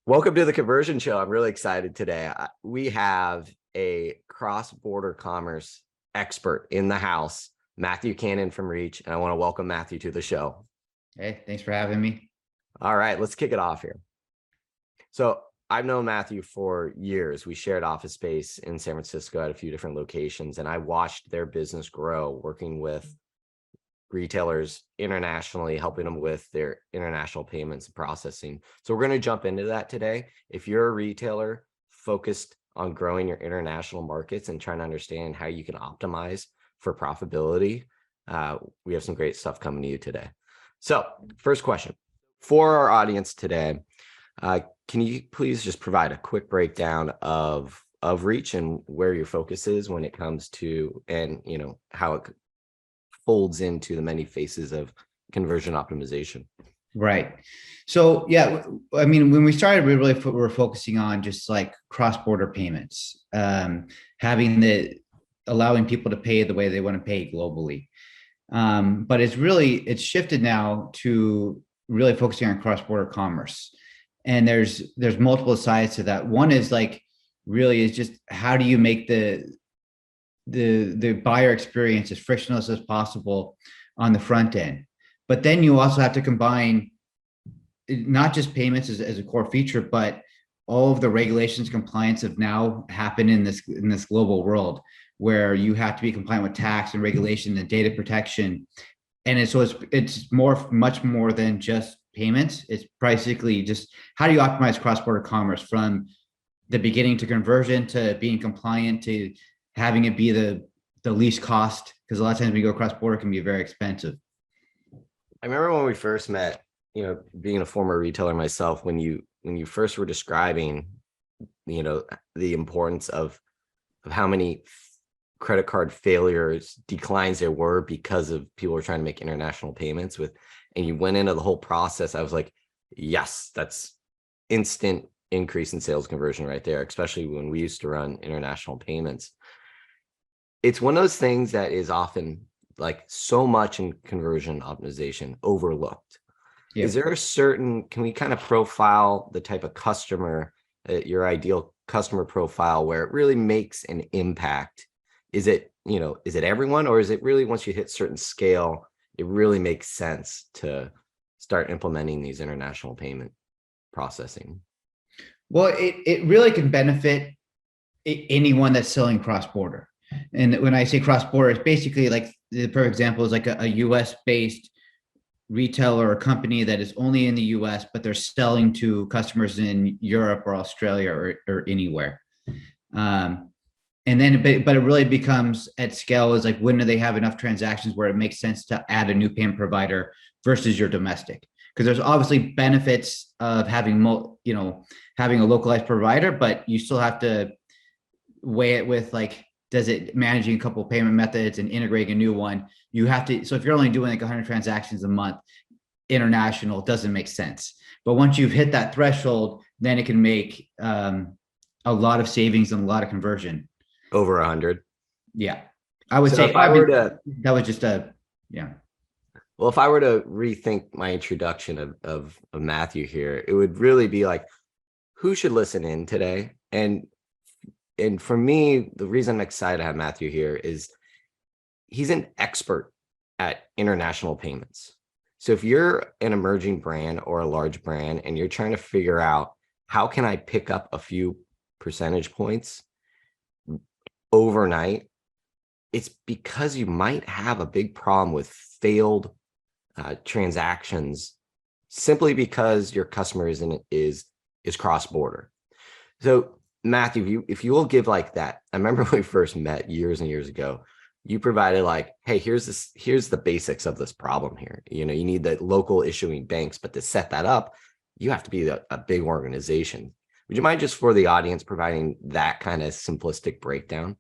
Welcome to the Conversion Show. I'm really excited today. We have a cross-border commerce expert in the house, Matthew Cannon from Reach, and I want to welcome Matthew to the show. Hey, thanks for having me. All right, let's kick it off here. So I've known Matthew for years. We shared office space in San Francisco at a few different locations, and I watched their business grow, working with retailers internationally, helping them with their international payments and processing. So we're going to jump into that today. If you're a retailer focused on growing your international markets and trying to understand how you can optimize for profitability, we have some great stuff coming to you today. So first question for our audience today, can you please just provide a quick breakdown of Reach and where your focus is when it comes to, and how it folds into the many faces of conversion optimization? Right. So yeah, I mean, when we started, we really were focusing on just like cross-border payments, allowing people to pay the way they want to pay globally. But it's shifted now to really focusing on cross-border commerce. And there's multiple sides to that. One is just how do you make the buyer experience as frictionless as possible on the front end. But then you also have to combine not just payments as a core feature, but all of the regulations compliance have now happened in this global world where you have to be compliant with tax and regulation and data protection. And it's much more than just payments. It's basically just how do you optimize cross-border commerce from the beginning to conversion to being compliant to having it be the least cost, because a lot of times when you go cross border, it can be very expensive. I remember when we first met, being a former retailer myself, when you first were describing, the importance of how many credit card failures, declines there were because of people were trying to make international payments with, and you went into the whole process. I was like, yes, that's instant increase in sales conversion right there, especially when we used to run international payments. It's one of those things that is often, like so much in conversion optimization, overlooked. Yeah. Is there can we kind of profile the type of customer, your ideal customer profile, where it really makes an impact? Is it everyone, or is it really once you hit certain scale, it really makes sense to start implementing these international payment processing? Well, it really can benefit anyone that's selling cross-border. And when I say cross-border, it's basically like the perfect example is like a US based retailer or company that is only in the US, but they're selling to customers in Europe or Australia or anywhere. But it really becomes at scale is like, when do they have enough transactions where it makes sense to add a new payment provider versus your domestic? Because there's obviously benefits of having having a localized provider, but you still have to weigh it with does it managing a couple of payment methods and integrating a new one? You have to, so if you're only doing like 100 transactions a month, international doesn't make sense. But once you've hit that threshold, then it can make a lot of savings and a lot of conversion. Over 100. Yeah, I would say. That was just yeah. Well, if I were to rethink my introduction of Matthew here, it would really be like, who should listen in today? And for me, the reason I'm excited to have Matthew here is he's an expert at international payments. So if you're an emerging brand or a large brand and you're trying to figure out how can I pick up a few percentage points overnight, it's because you might have a big problem with failed transactions simply because your customer is cross-border. So Matthew, if you will give like that, I remember when we first met years and years ago, you provided like, hey, here's the basics of this problem here. You need the local issuing banks, but to set that up, you have to be a big organization. Would you mind just for the audience providing that kind of simplistic breakdown?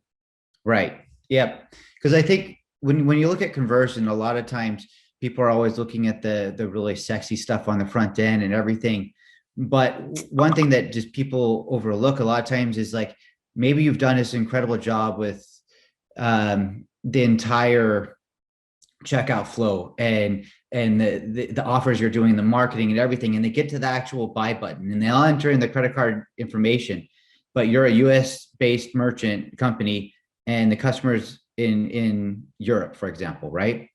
Right. Yeah. Because I think when you look at conversion, a lot of times people are always looking at the really sexy stuff on the front end and everything. But one thing that just people overlook a lot of times is like, maybe you've done this incredible job with the entire checkout flow and the offers you're doing, the marketing and everything, and they get to the actual buy button and they'll enter in the credit card information, but you're a US based merchant company and the customers in Europe, for example, right?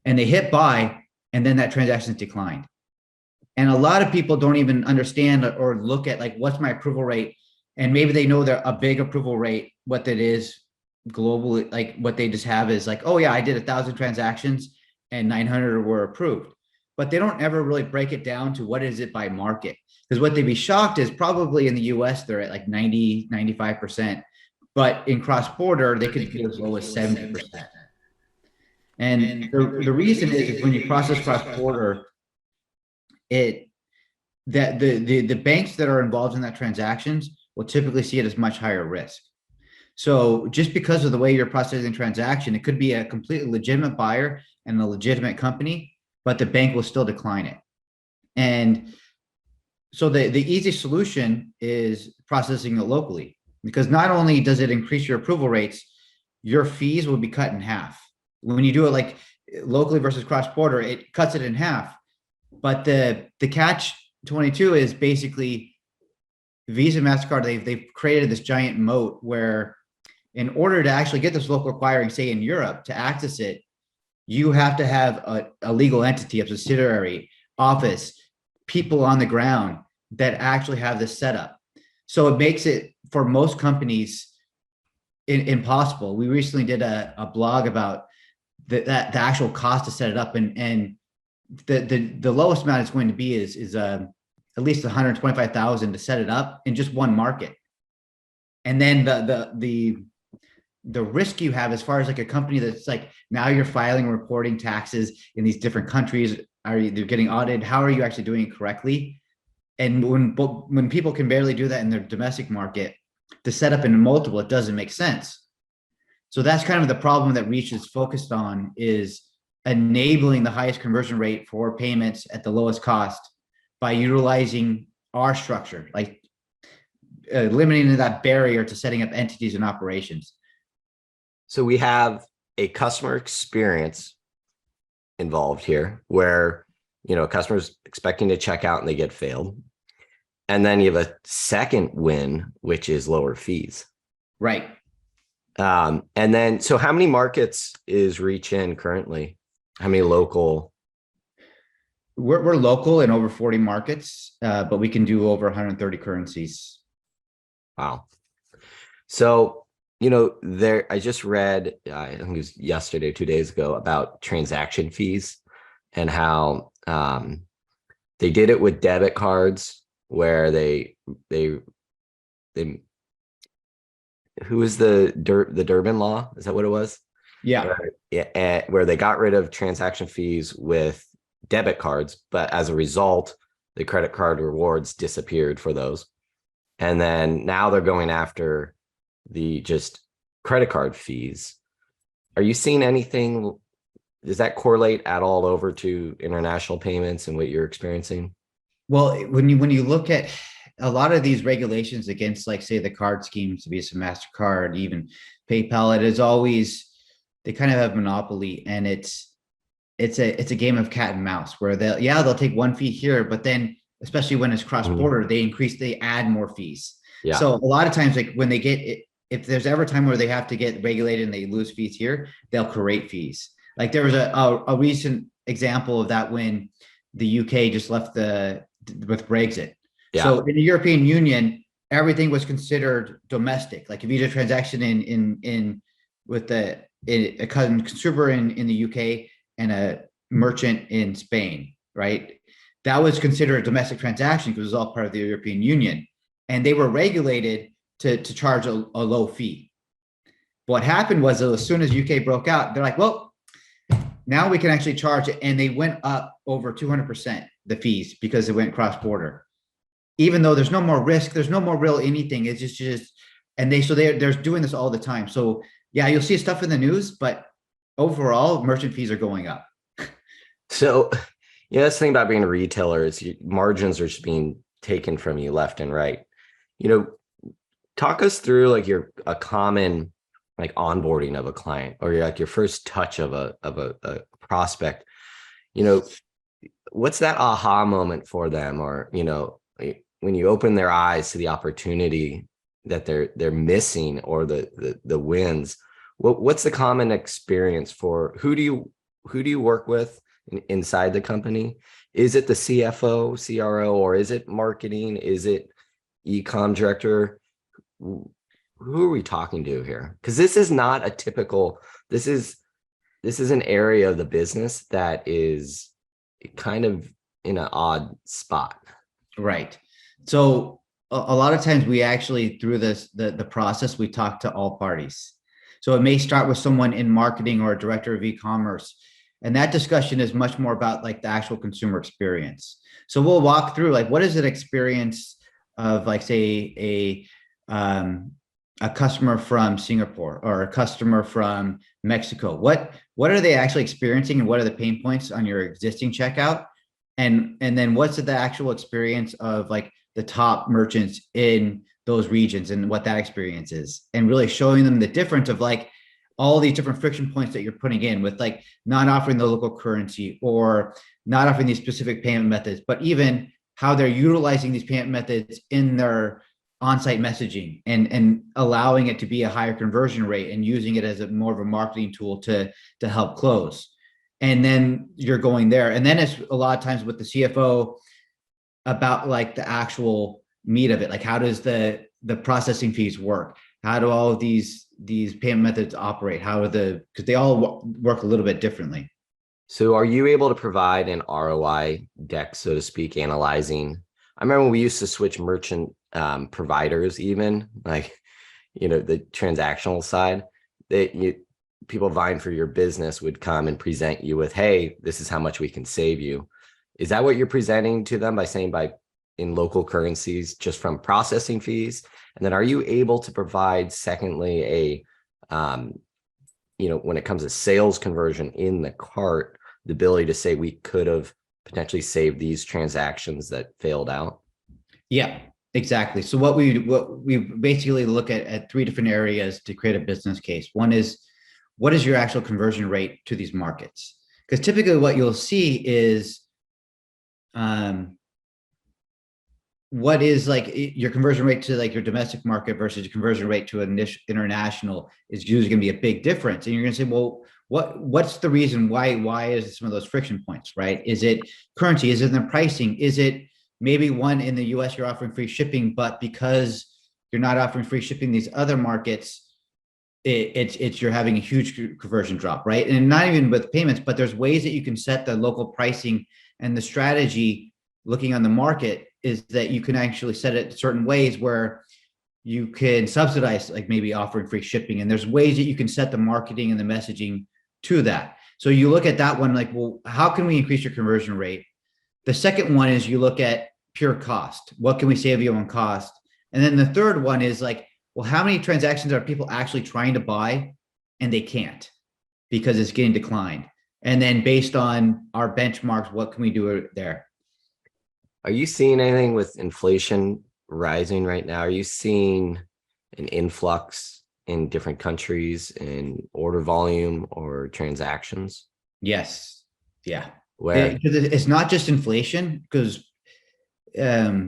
And they hit buy and then that transaction is declined. And a lot of people don't even understand or look at like what's my approval rate, and maybe they know they're a big approval rate, what that is globally, like what they just have is like, oh yeah, I did 1,000 transactions and 900 were approved, but they don't ever really break it down to what is it by market, because what they'd be shocked is probably in the US they're at like 90-95%, but in cross border they could be as low as 70%. And the reason is when you process cross border, it that the banks that are involved in that transactions will typically see it as much higher risk. So just because of the way you're processing the transaction, it could be a completely legitimate buyer and a legitimate company, but the bank will still decline it. And so the easy solution is processing it locally, because not only does it increase your approval rates, your fees will be cut in half. When you do it like locally versus cross border, it cuts it in half. But the catch 22 is basically Visa, MasterCard, they've created this giant moat where in order to actually get this local acquiring, say in Europe, to access it, you have to have a legal entity, a subsidiary, office, people on the ground that actually have this set up. So it makes it for most companies impossible. We recently did a blog about the actual cost to set it up, and the lowest amount it's going to be is at least 125,000 to set it up in just one market. And then the risk you have as far as like a company that's like, now you're filing and reporting taxes in these different countries, are you they're getting audited, how are you actually doing it correctly? And when people can barely do that in their domestic market, to set up in multiple, it doesn't make sense. So that's kind of the problem that Reach is focused on, is enabling the highest conversion rate for payments at the lowest cost by utilizing our structure, like eliminating that barrier to setting up entities and operations. So we have a customer experience involved here where, customers expecting to check out and they get failed. And then you have a second win, which is lower fees. Right. And then, so how many markets is Reach in currently? How many local? We're local in over 40 markets, but we can do over 130 currencies. Wow. So, I just read, I think it was yesterday, 2 days ago, about transaction fees and how they did it with debit cards where they who is the Durbin law? Is that what it was? Yeah. Where they got rid of transaction fees with debit cards, but as a result, the credit card rewards disappeared for those. And then now they're going after the just credit card fees. Are you seeing anything? Does that correlate at all over to international payments and what you're experiencing? Well, when you look at a lot of these regulations against, like, say, the card schemes, Visa, MasterCard, even PayPal, it is always, they kind of have monopoly, and it's a game of cat and mouse where they'll take one fee here, but then especially when it's cross border, they add more fees. Yeah. So a lot of times, like when they get it, if there's ever a time where they have to get regulated and they lose fees here, they'll create fees. Like there was a recent example of that when the UK just left with Brexit. Yeah. So in the European Union, everything was considered domestic. Like if you did a transaction with a consumer in the UK and a merchant in Spain, right? That was considered a domestic transaction because it was all part of the European Union. And they were regulated to charge a low fee. What happened was that as soon as UK broke out, they're like, well, now we can actually charge it. And they went up over 200%, the fees, because it went cross border. Even though there's no more risk, there's no more real anything. It's just, and they're doing this all the time. So yeah, you'll see stuff in the news, but overall merchant fees are going up. So, that's the thing about being a retailer is margins are just being taken from you left and right. Talk us through like a common like onboarding of a client, or your first touch of a prospect, what's that aha moment for them? Or, when you open their eyes to the opportunity that they're missing, or the wins, what's the common experience for who do you work with inside the company? Is it the CFO, CRO, or is it marketing? Is it ecom director? Who are we talking to here? Because this is not a typical, this is an area of the business that is kind of in an odd spot. Right. So a lot of times we actually, through the process, we talk to all parties. So it may start with someone in marketing or a director of e-commerce. And that discussion is much more about like the actual consumer experience. So we'll walk through like, what is an experience of like, say, a customer from Singapore or a customer from Mexico? What are they actually experiencing, and what are the pain points on your existing checkout? And then what's the actual experience of like the top merchants in those regions and what that experience is, and really showing them the difference of like all these different friction points that you're putting in with like not offering the local currency or not offering these specific payment methods, but even how they're utilizing these payment methods in their on-site messaging and allowing it to be a higher conversion rate and using it as a more of a marketing tool to help close. And then you're going there. And then it's a lot of times with the CFO about like the actual meat of it. Like, how does the processing fees work? How do all of these payment methods operate? Because they all work a little bit differently. So are you able to provide an ROI deck, so to speak, analyzing? I remember when we used to switch merchant providers, even like, the transactional side, people vying for your business would come and present you with, hey, this is how much we can save you. Is that what you're presenting to them by saying in local currencies, just from processing fees? And then are you able to provide, secondly, when it comes to sales conversion in the cart, the ability to say we could have potentially saved these transactions that failed out? Yeah, exactly. So what we basically look at three different areas to create a business case. One is, what is your actual conversion rate to these markets? Because typically what you'll see is what is like your conversion rate to like your domestic market versus your conversion rate to international is usually going to be a big difference. And you're going to say, well, what's the reason why is some of those friction points, right? Is it currency? Is it the pricing? Is it maybe one in the US you're offering free shipping, but because you're not offering free shipping these other markets, it's you're having a huge conversion drop, right? And not even with payments, but there's ways that you can set the local pricing, and the strategy looking on the market is that you can actually set it certain ways where you can subsidize, like maybe offering free shipping. And there's ways that you can set the marketing and the messaging to that. So you look at that one, like, well, how can we increase your conversion rate? The second one is you look at pure cost. What can we save you on cost? And then the third one is like, well, how many transactions are people actually trying to buy and they can't because it's getting declined? And then based on our benchmarks, what can we do there? Are you seeing anything with inflation rising right now? Are you seeing an influx in different countries in order volume or transactions? Yes. Yeah. Where? It's not just inflation, because but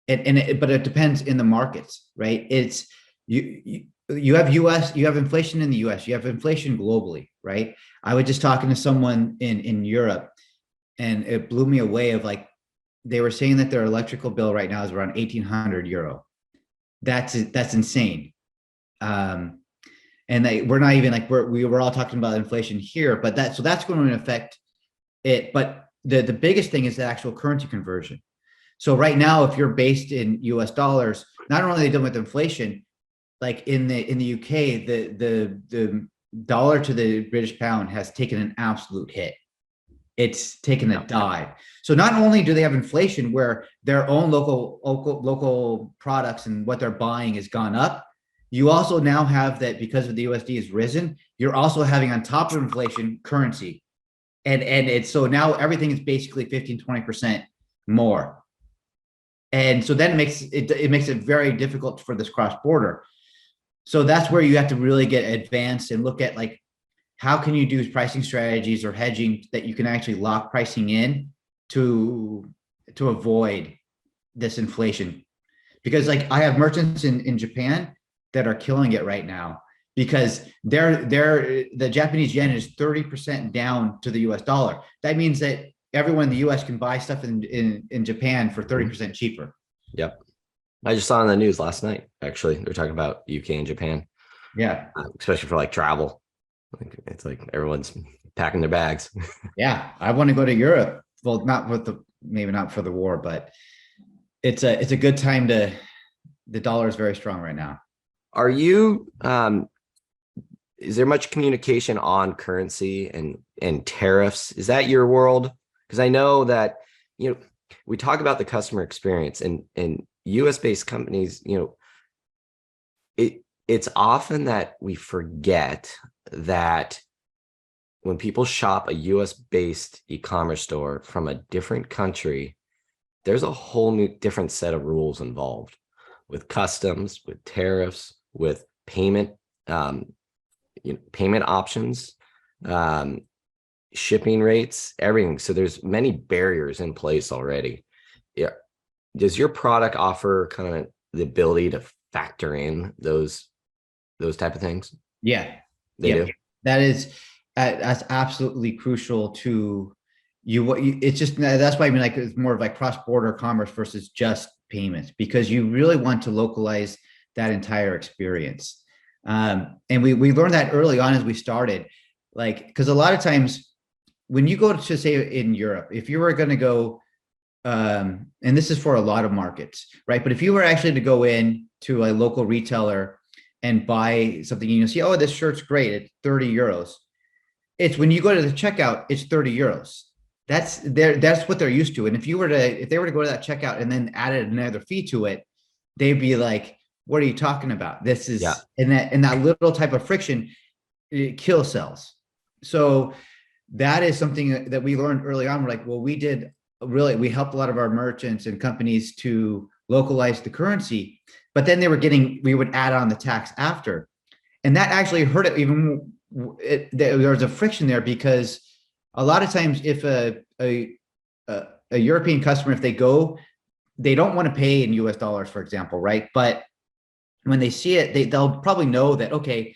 it depends in the markets, right? It's you have inflation in the US, you have inflation globally, right? I was just talking to someone in Europe, and it blew me away of like, they were saying that their electrical bill right now is around 1,800 euro. That's insane. And we're not even like, we were all talking about inflation here, but that's going to affect it. But the biggest thing is the actual currency conversion. So right now, if you're based in US dollars, not only are they dealing with inflation, like in the UK, the dollar to the British pound has taken an absolute hit. It's taken a dive. So not only do they have inflation where their own local products and what they're buying has gone up, you also now have that, because of the USD has risen, you're also having on top of inflation currency. And it's, so now everything is basically 15-20% more. And so then it makes it very difficult for this cross border. So that's where you have to really get advanced and look at like, how can you do pricing strategies or hedging that you can actually lock pricing in to avoid this inflation? Because like I have merchants in Japan that are killing it right now because the Japanese yen is 30% down to the US dollar. That means that everyone in the US can buy stuff in Japan for 30% cheaper. Yep. I just saw on the news last night, actually. They're talking about UK and Japan, Yeah. especially for like travel. It's like everyone's packing their bags. Yeah. I want to go to Europe. Well, not with maybe not for the war, but it's a good time the dollar is very strong right now. Are you is there much communication on currency and tariffs? Is that your world? Because I know that, we talk about the customer experience and US based companies, it's often that we forget that when people shop a US based e-commerce store from a different country, there's a whole new different set of rules involved with customs, with tariffs, with payment, payment options, shipping rates, everything. So there's many barriers in place already. Yeah. Does your product offer kind of the ability to factor in those type of things? Yeah. They do. That is that's absolutely crucial to it's just that's why I mean like it's more of like cross-border commerce versus just payments, because you really want to localize that entire experience. And we learned that early on as we started, like, because a lot of times when you go to say in Europe, if you were going to go, and this is for a lot of markets, right? But if you were actually to go in to a local retailer and buy something, and you see, oh, this shirt's great, it's 30 euros. It's when you go to the checkout, it's 30 euros. That's what they're used to. And if they were to go to that checkout and then added another fee to it, they'd be like, what are you talking about? This is, Yeah. and that little type of friction, it kills sales. So that is something that we learned early on. We're like, well, we helped a lot of our merchants and companies to localize the currency, but then we would add on the tax after. And that actually hurt it even. There was a friction there because a lot of times if a European customer, if they don't want to pay in US dollars, for example, right? But when they see it, they'll probably know that, okay,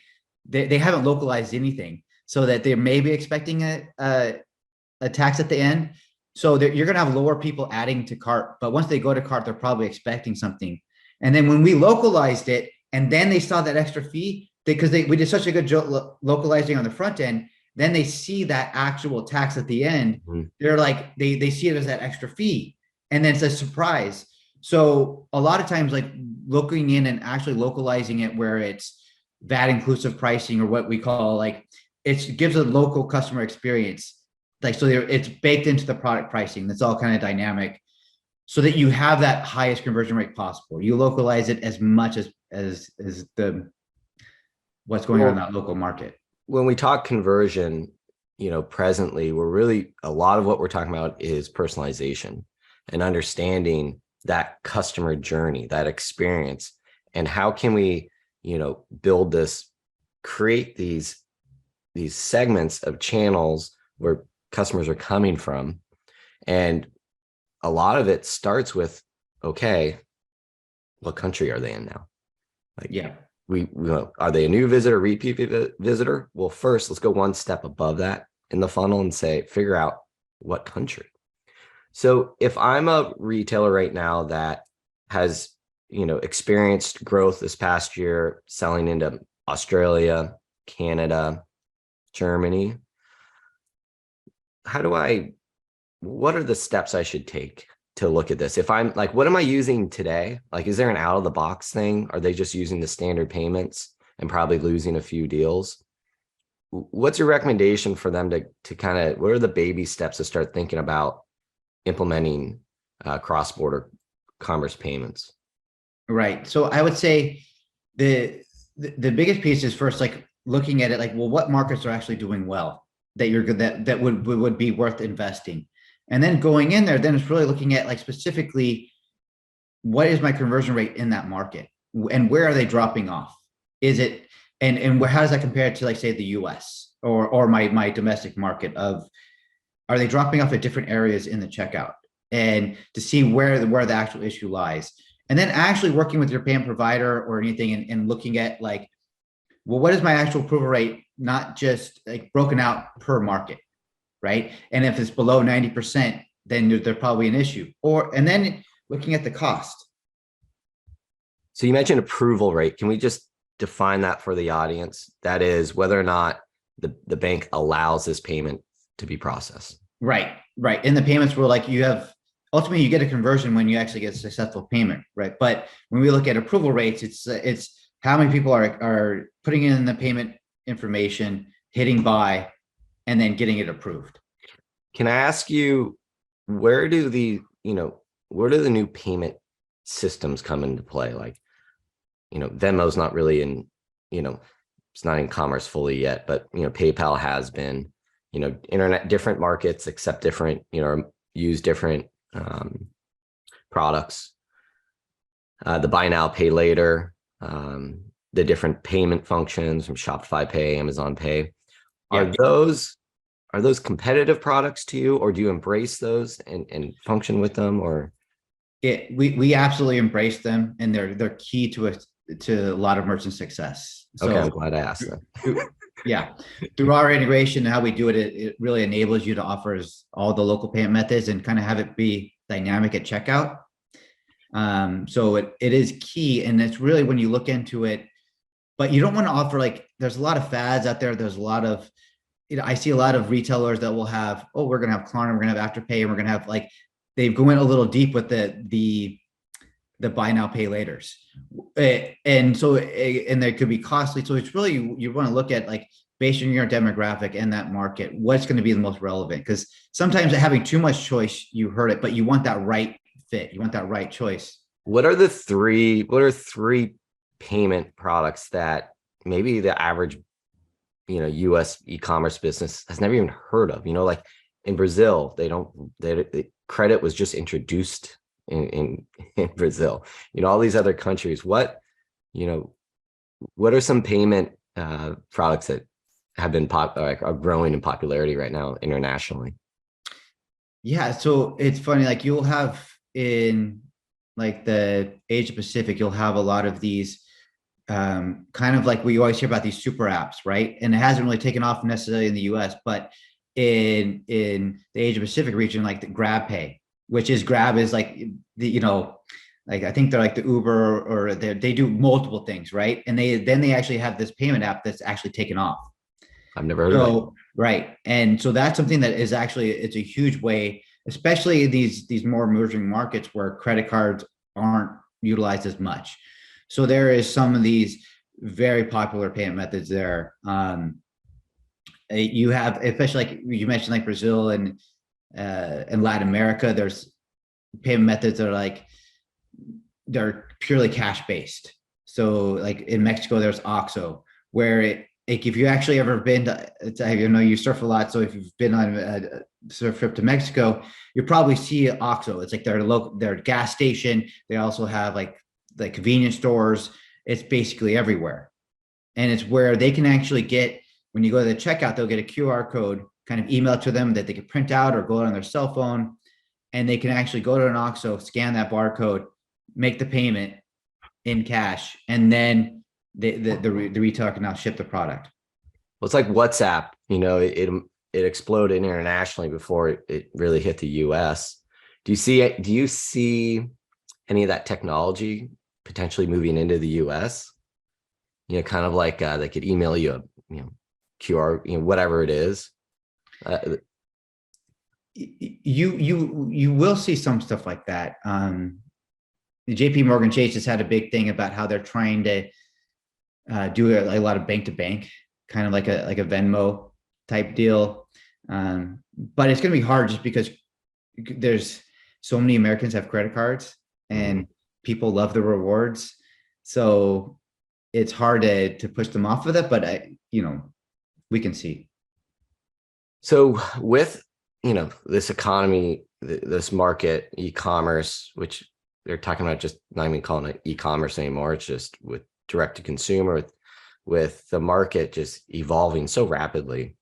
they haven't localized anything, so that they may be expecting a tax at the end. So you're going to have lower people adding to cart, but once they go to cart, they're probably expecting something. And then when we localized it, and then they saw that extra fee, because we did such a good job localizing on the front end, then they see that actual tax at the end. Mm-hmm. They're like, they see it as that extra fee, and then it's a surprise. So a lot of times, like looking in and actually localizing it where it's VAT inclusive pricing, or what we call like, it gives a local customer experience. Like, so it's baked into the product pricing. That's all kind of dynamic, so that you have that highest conversion rate possible. You localize it as much as what's going on in that local market. When we talk conversion, presently, a lot of what we're talking about is personalization and understanding that customer journey, that experience, and how can we, create these segments of channels where customers are coming from. And a lot of it starts with, okay, what country are they in now? Like, yeah. Are they a new visitor, repeat visitor? Well, first, let's go one step above that in the funnel and figure out what country. So if I'm a retailer right now that has, experienced growth this past year, selling into Australia, Canada, Germany, what are the steps I should take to look at this? If I'm like, what am I using today? Like, is there an out of the box thing? Are they just using the standard payments and probably losing a few deals? What's your recommendation for them to kind of, what are the baby steps to start thinking about implementing cross-border commerce payments? Right. So I would say the biggest piece is first, like looking at it, like, well, what markets are actually doing well that would be worth investing. And then going in there, then it's really looking at like specifically, what is my conversion rate in that market, and where are they dropping off? Is it, and how does that compare to, like, say, the US or my domestic market of, are they dropping off at different areas in the checkout, and to see where the actual issue lies, and then actually working with your payment provider or anything, and looking at like, well, what is my actual approval rate, not just like broken out per market, right? And if it's below 90%, then there's probably an issue. And then looking at the cost. So you mentioned approval rate. Can we just define that for the audience? That is whether or not the bank allows this payment to be processed. Right. In the payments world, like ultimately you get a conversion when you actually get a successful payment, right? But when we look at approval rates, it's how many people are putting in the payment information, hitting buy, and then getting it approved. Can I ask you, where do the new payment systems come into play? Like, Venmo's not really in, it's not in commerce fully yet, but, PayPal has been, internet, different markets accept different, use different products. The buy now, pay later, the different payment functions from Shopify Pay, Amazon Pay. Are those competitive products to you, or do you embrace those and function with them? Or we absolutely embrace them, and they're key to a lot of merchant success. So, okay, I'm glad I asked that. Yeah, through our integration and how we do it, it really enables you to offer all the local payment methods and kind of have it be dynamic at checkout. So it is key, and it's really when you look into it, but you don't want to offer, like, there's a lot of fads out there. There's a lot of, I see a lot of retailers that will have, oh, we're going to have Klarna, we're going to have Afterpay, and we're going to have, like, they go in a little deep with the buy now, pay laters. And so, and they could be costly. So it's really, you want to look at, like, based on your demographic and that market, what's going to be the most relevant? Because sometimes having too much choice, you hurt it, but you want that right fit. You want that right choice. What are three payment products that maybe the average, US e-commerce business has never even heard of? Like in Brazil, credit was just introduced in Brazil. All these other countries. What are some payment products that have been are growing in popularity right now internationally? Yeah, so it's funny, like, you'll have in, like, the Asia Pacific, you'll have a lot of these kind of like, we always hear about these super apps, right? And it hasn't really taken off necessarily in the US, but in the Asia Pacific region, like the Grab Pay, which is Grab is like the, like, I think they're like the Uber, or they do multiple things, right? And they actually have this payment app that's actually taken off. I've never heard of it. Right. And so that's something that is actually, it's a huge way, especially these more emerging markets where credit cards aren't utilized as much. So there is some of these very popular payment methods there. You have, especially like you mentioned, like Brazil and Latin America, there's payment methods that are like, they're purely cash based. So like in Mexico, there's OXXO, where like, if you actually ever been to, you surf a lot. So if you've been on a surf trip to Mexico, you probably see OXXO. It's like their gas station. They also have like convenience stores. It's basically everywhere. And it's where they can actually get, when you go to the checkout, they'll get a QR code kind of emailed to them that they can print out or go out on their cell phone. And they can actually go to an OXXO, scan that barcode, make the payment in cash, and then the retailer can now ship the product. Well, it's like WhatsApp, it exploded internationally before it really hit the US. Do you see any of that technology potentially moving into the US? Kind of like they could email you a QR, whatever it is. You will see some stuff like that. The JP Morgan Chase has had a big thing about how they're trying to do a lot of bank to bank, kind of like a Venmo type deal. But it's going to be hard just because there's so many Americans have credit cards and people love the rewards. So it's hard to push them off of it, but we can see. So with, this economy, this market, e-commerce, which they're talking about just not even calling it e-commerce anymore. It's just with direct to consumer, with with the market just evolving so rapidly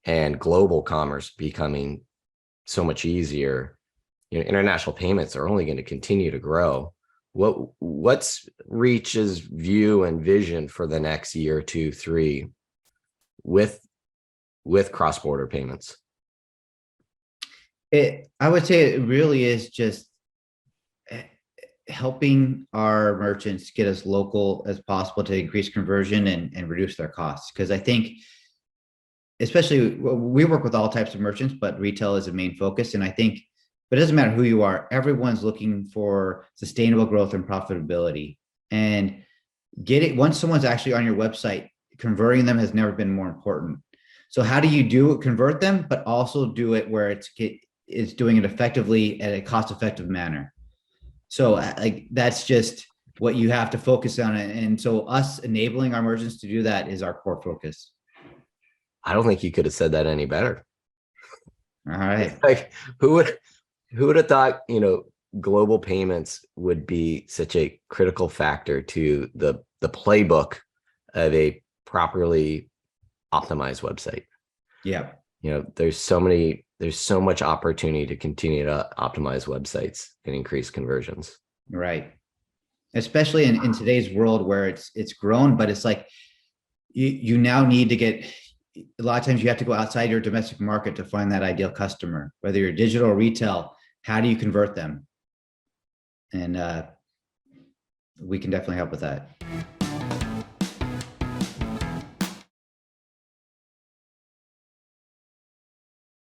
and global commerce becoming so much easier, international payments are only going to continue to grow. What's Reach's view and vision for the next year, 2, 3 with cross-border payments? I would say it really is just helping our merchants get as local as possible to increase conversion and reduce their costs. Because I think, especially we work with all types of merchants, but retail is a main focus. And I think, but it doesn't matter who you are, everyone's looking for sustainable growth and profitability. And once someone's actually on your website, converting them has never been more important. So how do you convert them, but also do it where it's doing it effectively at a cost-effective manner? So like that's just what you have to focus on. And so us enabling our merchants to do that is our core focus. I don't think you could have said that any better. All right. Like who would have thought, global payments would be such a critical factor to the playbook of a properly optimized website? Yeah. There's so much opportunity to continue to optimize websites and increase conversions. Right. Especially in today's world where it's grown, but it's like you now need to get, a lot of times you have to go outside your domestic market to find that ideal customer, whether you're digital or retail. How do you convert them? And we can definitely help with that.